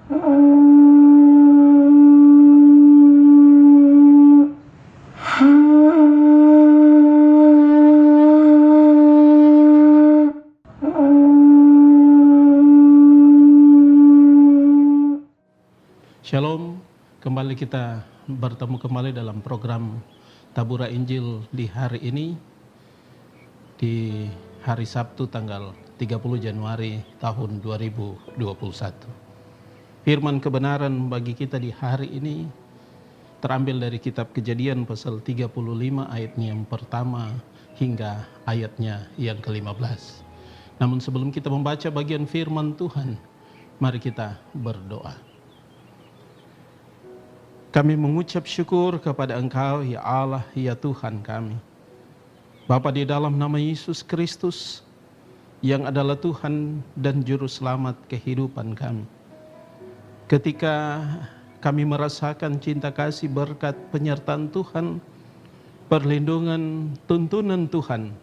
Shalom, kembali kita bertemu kembali dalam program Tabura Injil di hari ini, di hari Sabtu tanggal 30 Januari tahun 2021. Firman kebenaran bagi kita di hari ini terambil dari kitab Kejadian pasal 35 ayatnya yang pertama hingga ayatnya yang ke-15. Namun sebelum kita membaca bagian firman Tuhan, mari kita berdoa. Kami mengucap syukur kepada Engkau, ya Allah, ya Tuhan kami. Bapa, di dalam nama Yesus Kristus, yang adalah Tuhan dan Juru Selamat kehidupan kami. Ketika kami merasakan cinta kasih berkat penyertaan Tuhan, perlindungan, tuntunan Tuhan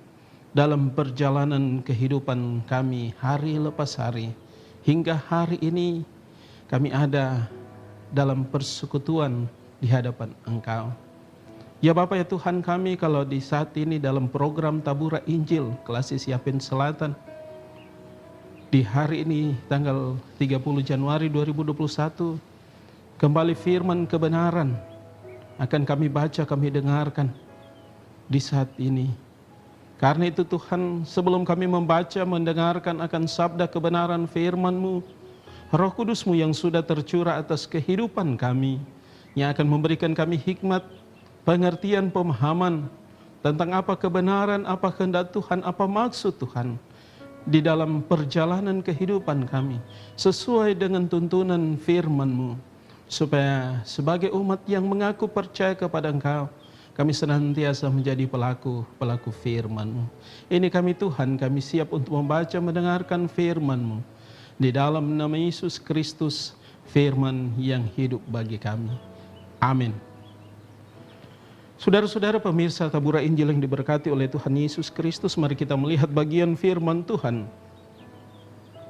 dalam perjalanan kehidupan kami hari lepas hari, hingga hari ini kami ada dalam persekutuan di hadapan Engkau. Ya Bapa, ya Tuhan kami, kalau di saat ini dalam program Tabura Injil Kelasi Siapin Selatan, di hari ini tanggal 30 Januari 2021, kembali firman kebenaran akan kami baca, kami dengarkan di saat ini. Karena itu Tuhan, sebelum kami membaca, mendengarkan akan sabda kebenaran firman-Mu, Roh Kudus-Mu yang sudah tercurah atas kehidupan kami, yang akan memberikan kami hikmat, pengertian, pemahaman tentang apa kebenaran, apa kehendak Tuhan, apa maksud Tuhan di dalam perjalanan kehidupan kami, sesuai dengan tuntunan firman-Mu, supaya sebagai umat yang mengaku percaya kepada Engkau, kami senantiasa menjadi pelaku firman-Mu. Ini kami Tuhan, kami siap untuk membaca, mendengarkan firman-Mu. Di dalam nama Yesus Kristus, firman yang hidup bagi kami. Amin. Saudara-saudara pemirsa Tabura Injil yang diberkati oleh Tuhan Yesus Kristus, mari kita melihat bagian firman Tuhan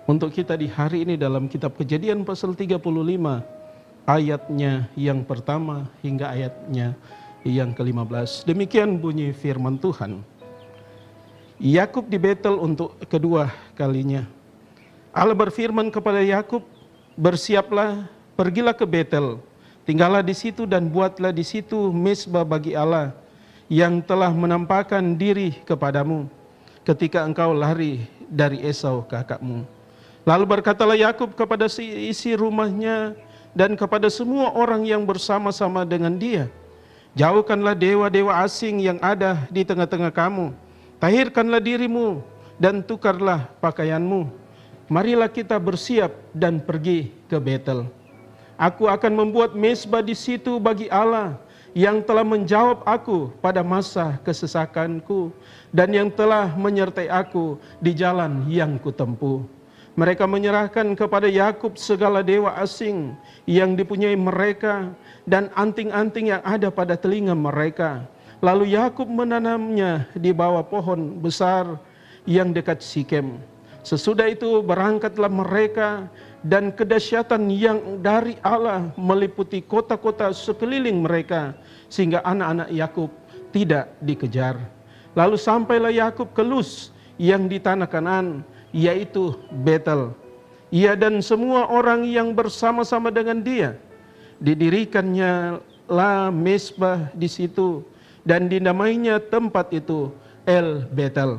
untuk kita di hari ini dalam kitab Kejadian pasal 35, ayatnya yang pertama hingga ayatnya yang ke-15. Demikian bunyi firman Tuhan. Yakub di Betel untuk kedua kalinya. Allah berfirman kepada Yakub, bersiaplah, pergilah ke Betel, tinggallah di situ dan buatlah di situ mezbah bagi Allah yang telah menampakkan diri kepadamu ketika engkau lari dari Esau kakakmu. Lalu berkatalah Yakub kepada isi rumahnya dan kepada semua orang yang bersama-sama dengan dia, jauhkanlah dewa-dewa asing yang ada di tengah-tengah kamu, tahirkanlah dirimu dan tukarlah pakaianmu. Marilah kita bersiap dan pergi ke Betel. Aku akan membuat mezbah di situ bagi Allah yang telah menjawab aku pada masa kesesakanku dan yang telah menyertai aku di jalan yang kutempuh. Mereka menyerahkan kepada Yakub segala dewa asing yang dipunyai mereka dan anting-anting yang ada pada telinga mereka. Lalu Yakub menanamnya di bawah pohon besar yang dekat Sikem. Sesudah itu berangkatlah mereka dan kedahsyatan yang dari Allah meliputi kota-kota sekeliling mereka sehingga anak-anak Yakub tidak dikejar. Lalu sampailah Yakub ke Luz yang di tanah Kanaan, yaitu Betel. Ia dan semua orang yang bersama-sama dengan dia. Didirikannya lah mezbah di situ dan dinamainya tempat itu El Betel.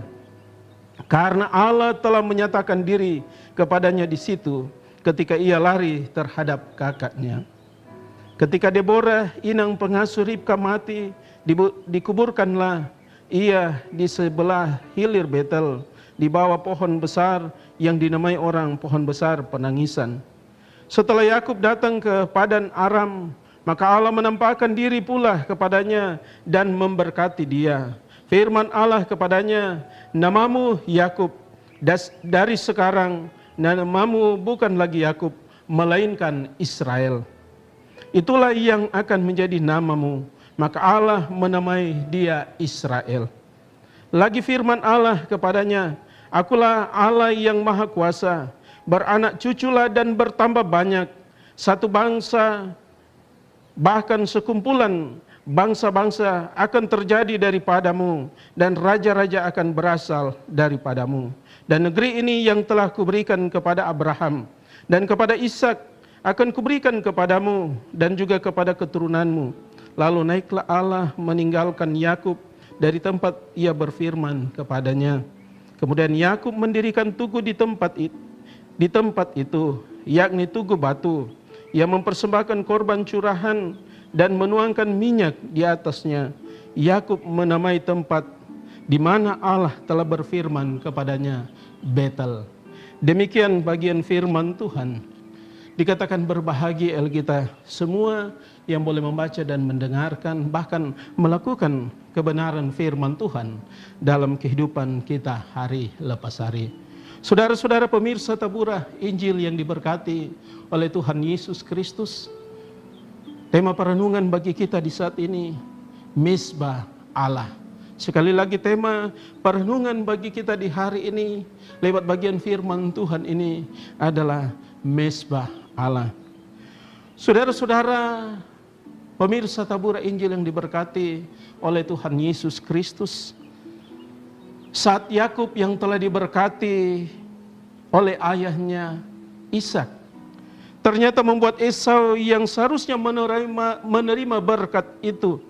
Karena Allah telah menyatakan diri kepadanya di situ ketika ia lari terhadap kakaknya. Ketika Deborah, inang pengasuh Ribka mati, dikuburkanlah ia di sebelah hilir Betel, di bawah pohon besar yang dinamai orang pohon besar penangisan. Setelah Yakub datang ke Padan Aram, maka Allah menampakkan diri pula kepadanya dan memberkati dia. Firman Allah kepadanya, namamu Yakub, dari sekarang namamu bukan lagi Yakub, melainkan Israel. Itulah yang akan menjadi namamu. Maka Allah menamai dia Israel. Lagi firman Allah kepadanya, akulah Allah yang maha kuasa, beranak cuculah dan bertambah banyak. satu bangsa, bahkan sekumpulan bangsa-bangsa akan terjadi daripadamu, dan raja-raja akan berasal daripadamu. Dan negeri ini yang telah kuberikan kepada Abraham dan kepada Ishak akan kuberikan kepadamu dan juga kepada keturunanmu. Lalu naiklah Allah meninggalkan Yakub dari tempat ia berfirman kepadanya. Kemudian Yakub mendirikan tugu di tempat itu, yakni tugu batu. Ia mempersembahkan korban curahan dan menuangkan minyak di atasnya. Yakub menamai tempat di mana Allah telah berfirman kepadanya Betel. Demikian bagian firman Tuhan. Dikatakan berbahagia kita semua yang boleh membaca dan mendengarkan, bahkan melakukan kebenaran firman Tuhan dalam kehidupan kita hari lepas hari. Saudara-saudara pemirsa Tabura, Injil yang diberkati oleh Tuhan Yesus Kristus, tema perenungan bagi kita di saat ini, Mezbah Allah. Sekali lagi tema perenungan bagi kita di hari ini lewat bagian firman Tuhan ini adalah Mezbah Allah. Saudara-saudara pemirsa Tabura Injil yang diberkati oleh Tuhan Yesus Kristus, saat Yakub yang telah diberkati oleh ayahnya Ishak ternyata membuat Esau yang seharusnya menerima berkat itu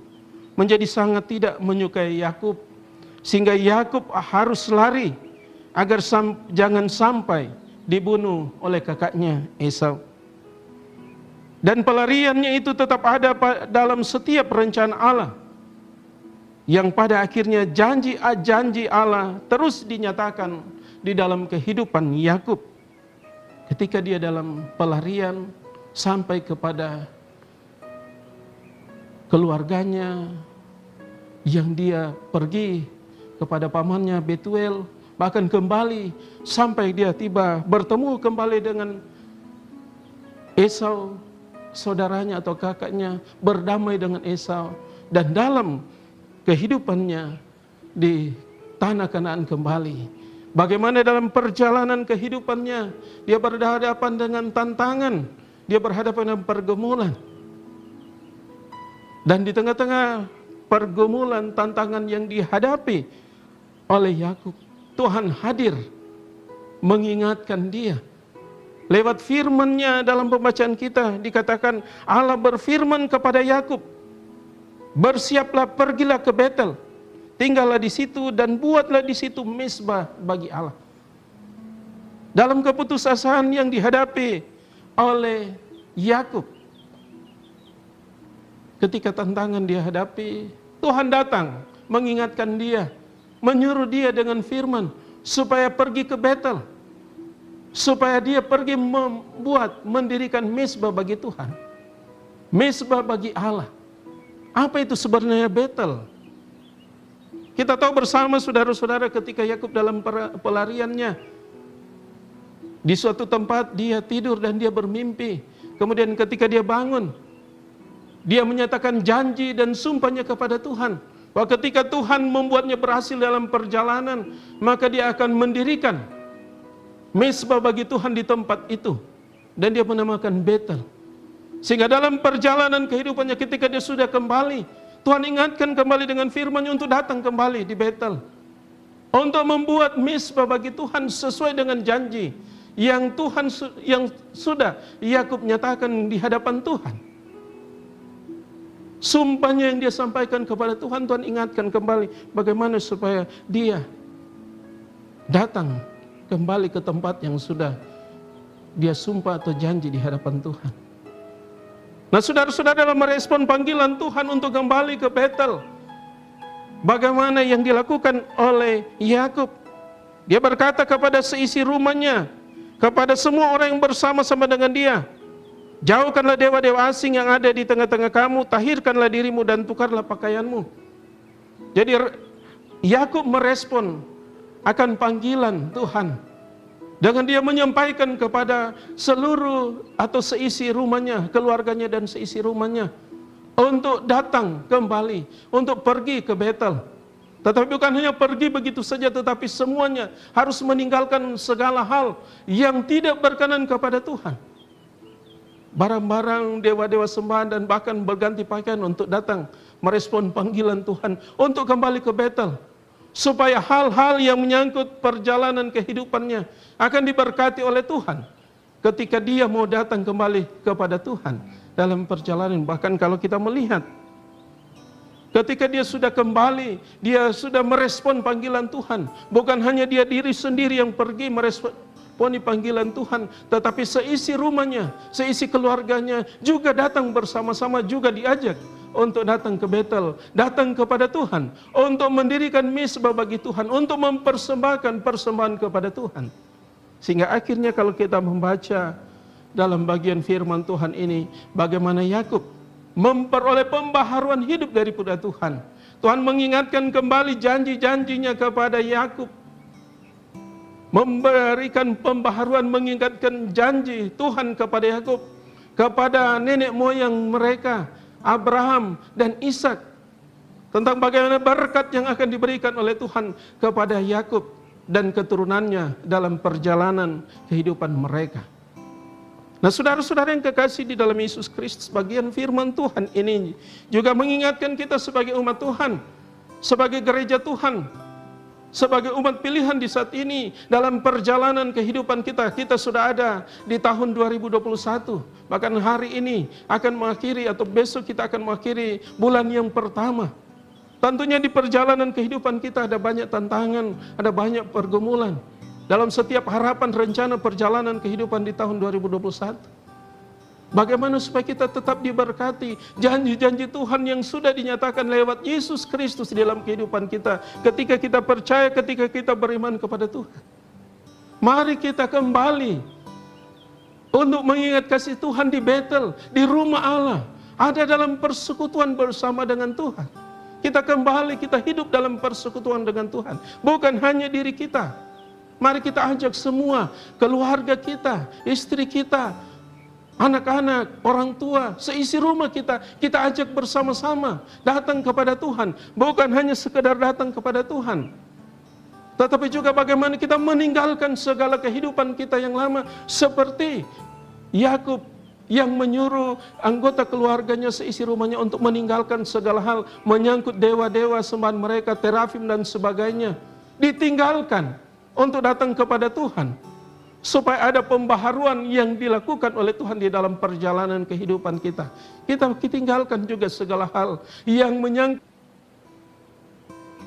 menjadi sangat tidak menyukai Yakub, sehingga Yakub harus lari agar jangan sampai dibunuh oleh kakaknya Esau. Dan pelariannya itu tetap ada dalam setiap rencana Allah, yang pada akhirnya janji Allah terus dinyatakan di dalam kehidupan Yakub ketika dia dalam pelarian sampai kepada keluarganya, yang dia pergi kepada pamannya Betuel, bahkan kembali sampai dia tiba bertemu kembali dengan Esau, saudaranya atau kakaknya, berdamai dengan Esau, dan dalam kehidupannya di tanah Kanaan kembali. Bagaimana dalam perjalanan kehidupannya dia berhadapan dengan tantangan, dia berhadapan dengan pergumulan. Dan di tengah-tengah pergumulan tantangan yang dihadapi oleh Yakub, Tuhan hadir mengingatkan dia. Lewat firman-Nya dalam pembacaan kita dikatakan Allah berfirman kepada Yakub, bersiaplah, pergilah ke Betel, tinggallah di situ dan buatlah di situ mezbah bagi Allah. Dalam keputusasaan yang dihadapi oleh Yakub, ketika tantangan dia hadapi, Tuhan datang mengingatkan dia, menyuruh dia dengan firman supaya pergi ke Betel, supaya dia pergi mendirikan mezbah bagi Tuhan, mezbah bagi Allah. Apa itu sebenarnya Betel? Kita tahu bersama saudara-saudara ketika Yakub dalam pelariannya, di suatu tempat dia tidur dan dia bermimpi. Kemudian ketika dia bangun, dia menyatakan janji dan sumpahnya kepada Tuhan, bahwa ketika Tuhan membuatnya berhasil dalam perjalanan, maka dia akan mendirikan mezbah bagi Tuhan di tempat itu, dan dia menamakan Betel. Sehingga dalam perjalanan kehidupannya ketika dia sudah kembali, Tuhan ingatkan kembali dengan firman-Nya untuk datang kembali di Betel, untuk membuat mezbah bagi Tuhan sesuai dengan janji yang sudah Yakub nyatakan di hadapan Tuhan. Sumpahnya yang dia sampaikan kepada Tuhan, Tuhan ingatkan kembali bagaimana supaya dia datang kembali ke tempat yang sudah dia sumpah atau janji di hadapan Tuhan. Nah, saudara-saudara, dalam merespon panggilan Tuhan untuk kembali ke Betel, bagaimana yang dilakukan oleh Yakub? Dia berkata kepada seisi rumahnya, kepada semua orang yang bersama-sama dengan dia, jauhkanlah dewa-dewa asing yang ada di tengah-tengah kamu, tahirkanlah dirimu dan tukarlah pakaianmu. Jadi Yakub merespon akan panggilan Tuhan dengan dia menyampaikan kepada seluruh atau seisi rumahnya, keluarganya dan seisi rumahnya, untuk datang kembali, untuk pergi ke Betel. Tetapi bukan hanya pergi begitu saja, tetapi semuanya harus meninggalkan segala hal yang tidak berkenan kepada Tuhan. barang-barang dewa-dewa sembahan dan bahkan berganti pakaian untuk datang merespon panggilan Tuhan untuk kembali ke Betel, supaya hal-hal yang menyangkut perjalanan kehidupannya akan diberkati oleh Tuhan ketika dia mau datang kembali kepada Tuhan dalam perjalanan. Bahkan kalau kita melihat ketika dia sudah kembali, dia sudah merespon panggilan Tuhan. Bukan hanya dia diri sendiri yang pergi meresponi panggilan Tuhan, tetapi seisi rumahnya, seisi keluarganya juga datang bersama-sama, juga diajak untuk datang ke Betel, datang kepada Tuhan, untuk mendirikan mezbah bagi Tuhan, untuk mempersembahkan persembahan kepada Tuhan. Sehingga akhirnya kalau kita membaca dalam bagian firman Tuhan ini, bagaimana Yakub memperoleh pembaharuan hidup daripada Tuhan. Tuhan mengingatkan kembali janji-janjinya kepada Yakub, memberikan pembaharuan, mengingatkan janji Tuhan kepada Yakub, kepada nenek moyang mereka, Abraham dan Ishak, tentang bagaimana berkat yang akan diberikan oleh Tuhan kepada Yakub dan keturunannya dalam perjalanan kehidupan mereka. Nah, saudara-saudara yang kekasih di dalam Yesus Kristus, bagian firman Tuhan ini juga mengingatkan kita sebagai umat Tuhan, sebagai gereja Tuhan, sebagai umat pilihan di saat ini dalam perjalanan kehidupan kita. Kita sudah ada di tahun 2021, bahkan hari ini akan mengakhiri atau besok kita akan mengakhiri bulan yang pertama. Tentunya di perjalanan kehidupan kita ada banyak tantangan, ada banyak pergumulan. Dalam setiap harapan rencana perjalanan kehidupan di tahun 2021. Bagaimana supaya kita tetap diberkati janji-janji Tuhan yang sudah dinyatakan lewat Yesus Kristus di dalam kehidupan kita. Ketika kita percaya, ketika kita beriman kepada Tuhan. Mari kita kembali untuk mengingat kasih Tuhan di Betel, di rumah Allah. Ada dalam persekutuan bersama dengan Tuhan. Kita kembali, kita hidup dalam persekutuan dengan Tuhan. Bukan hanya diri kita. Mari kita ajak semua, keluarga kita, istri kita, anak-anak, orang tua, seisi rumah kita ajak bersama-sama datang kepada Tuhan. Bukan hanya sekedar datang kepada Tuhan, tetapi juga bagaimana kita meninggalkan segala kehidupan kita yang lama, seperti Yakub yang menyuruh anggota keluarganya, seisi rumahnya untuk meninggalkan segala hal menyangkut dewa-dewa sembahan mereka, terafim dan sebagainya, ditinggalkan untuk datang kepada Tuhan, supaya ada pembaharuan yang dilakukan oleh Tuhan di dalam perjalanan kehidupan kita. Kita tinggalkan juga segala hal yang menyangkut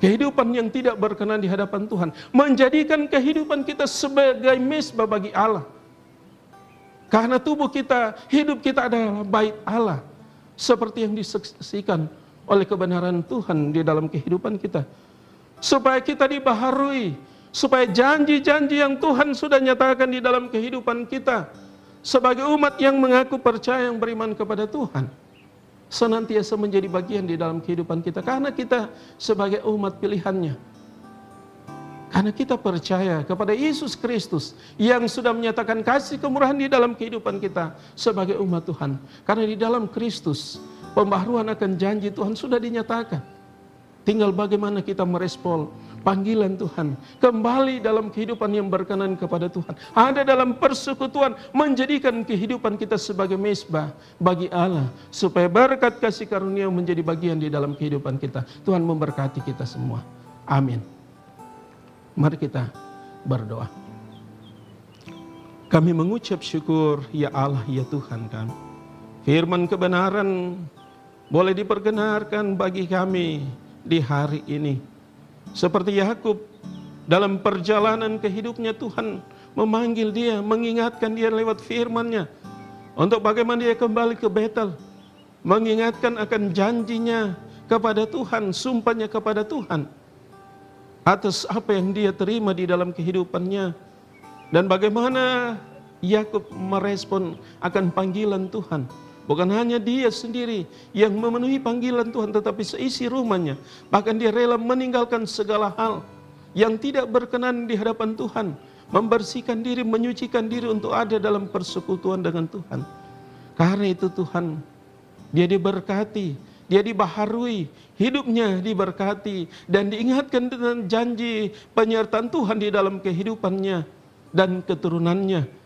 kehidupan yang tidak berkenan di hadapan Tuhan, menjadikan kehidupan kita sebagai mezbah bagi Allah. Karena tubuh kita, hidup kita adalah bait Allah, seperti yang disaksikan oleh kebenaran Tuhan di dalam kehidupan kita. Supaya kita dibaharui, supaya janji-janji yang Tuhan sudah nyatakan di dalam kehidupan kita sebagai umat yang mengaku percaya, yang beriman kepada Tuhan, senantiasa menjadi bagian di dalam kehidupan kita. Karena kita sebagai umat pilihannya, karena kita percaya kepada Yesus Kristus yang sudah menyatakan kasih kemurahan di dalam kehidupan kita sebagai umat Tuhan. Karena di dalam Kristus pembaharuan akan janji Tuhan sudah dinyatakan. Tinggal bagaimana kita merespon panggilan Tuhan, kembali dalam kehidupan yang berkenan kepada Tuhan. Ada dalam persekutuan, menjadikan kehidupan kita sebagai mezbah bagi Allah, supaya berkat kasih karunia menjadi bagian di dalam kehidupan kita. Tuhan memberkati kita semua. Amin. Mari kita berdoa. Kami mengucap syukur, ya Allah, ya Tuhan kami. Firman kebenaran boleh diperkenalkan bagi kami di hari ini. Seperti Yakub, dalam perjalanan kehidupnya Tuhan memanggil dia, mengingatkan dia lewat firman-Nya untuk bagaimana dia kembali ke Betel, mengingatkan akan janjinya kepada Tuhan, sumpahnya kepada Tuhan atas apa yang dia terima di dalam kehidupannya, dan bagaimana Yakub merespon akan panggilan Tuhan. Bukan hanya dia sendiri yang memenuhi panggilan Tuhan, tetapi seisi rumahnya. Bahkan dia rela meninggalkan segala hal yang tidak berkenan di hadapan Tuhan, membersihkan diri, menyucikan diri untuk ada dalam persekutuan dengan Tuhan. Karena itu Tuhan, dia diberkati, dia dibaharui, hidupnya diberkati, dan diingatkan dengan janji penyertaan Tuhan di dalam kehidupannya dan keturunannya.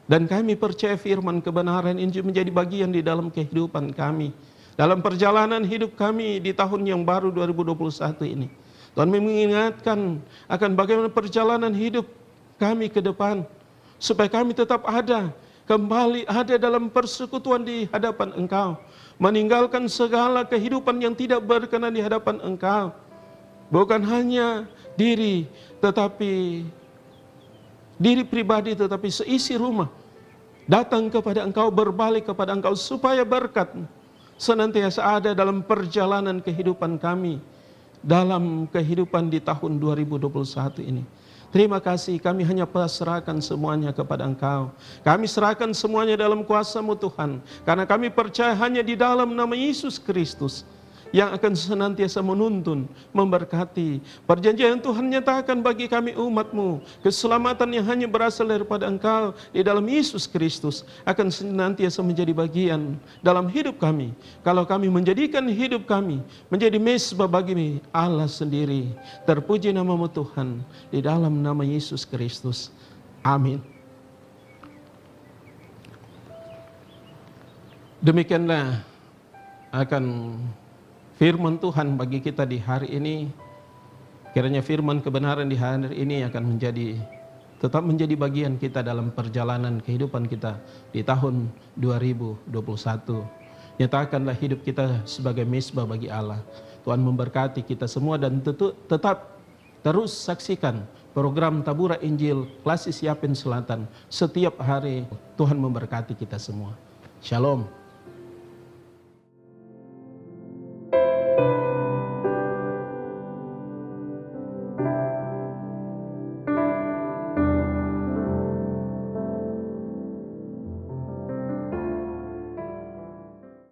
Dan kami percaya firman kebenaran ini menjadi bagian di dalam kehidupan kami. Dalam perjalanan hidup kami di tahun yang baru 2021 ini. Tuhan mengingatkan akan bagaimana perjalanan hidup kami ke depan. Supaya kami tetap ada, kembali ada dalam persekutuan di hadapan Engkau. Meninggalkan segala kehidupan yang tidak berkenan di hadapan Engkau. Bukan hanya diri, tetapi diri pribadi, tetapi seisi rumah datang kepada Engkau, berbalik kepada Engkau, supaya berkat senantiasa ada dalam perjalanan kehidupan kami, dalam kehidupan di tahun 2021 ini. Terima kasih, kami hanya pasrahkan semuanya kepada Engkau. Kami serahkan semuanya dalam kuasa-Mu Tuhan, karena kami percaya hanya di dalam nama Yesus Kristus yang akan senantiasa menuntun, memberkati. Perjanjian Tuhan nyatakan bagi kami umat-Mu, keselamatan yang hanya berasal daripada Engkau di dalam Yesus Kristus akan senantiasa menjadi bagian dalam hidup kami. Kalau kami menjadikan hidup kami menjadi mezbah bagi Allah sendiri. Terpuji nama-Mu Tuhan, di dalam nama Yesus Kristus. Amin. Demikianlah akan firman Tuhan bagi kita di hari ini. Kiranya firman kebenaran di hari ini akan tetap menjadi bagian kita dalam perjalanan kehidupan kita di tahun 2021. Nyatakanlah hidup kita sebagai mezbah bagi Allah. Tuhan memberkati kita semua dan tetap terus saksikan program Tabura Injil Klasik Siapin Selatan setiap hari. Tuhan memberkati kita semua. Shalom.